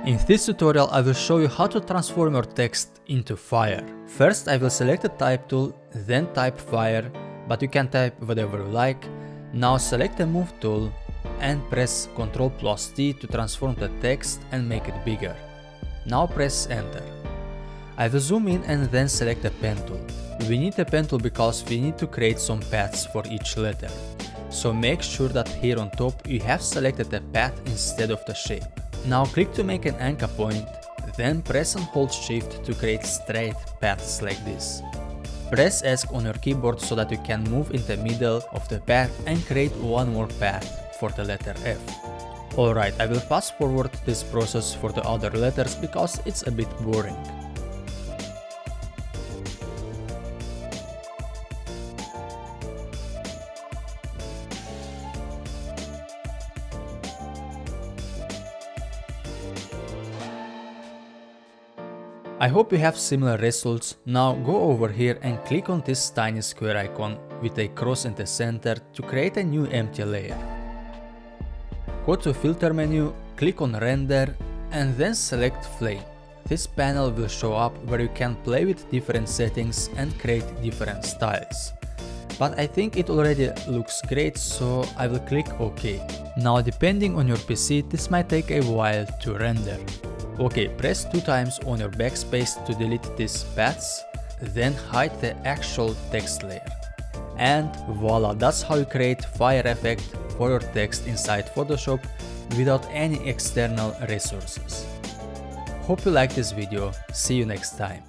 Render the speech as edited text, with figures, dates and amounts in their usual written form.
In this tutorial I will show you how to transform your text into fire. First I will select the type tool, then type fire, but you can type whatever you like. Now select the move tool and press Ctrl+T to transform the text and make it bigger. Now press enter. I will zoom in and then select the pen tool. We need the pen tool because we need to create some paths for each letter. So make sure that here on top you have selected the path instead of the shape. Now click to make an anchor point, then press and hold shift to create straight paths like this. Press ESC on your keyboard so that you can move in the middle of the path and create one more path for the letter F. Alright, I will fast forward this process for the other letters because it's a bit boring. I hope you have similar results. Now go over here and click on this tiny square icon with a cross in the center to create a new empty layer. Go to filter menu, click on render and then select flame. This panel will show up where you can play with different settings and create different styles. But I think it already looks great, so I will click OK. Now depending on your PC this might take a while to render. OK, press 2 times on your backspace to delete these paths, then hide the actual text layer. And voila, that's how you create fire effect for your text inside Photoshop without any external resources. Hope you liked this video, see you next time.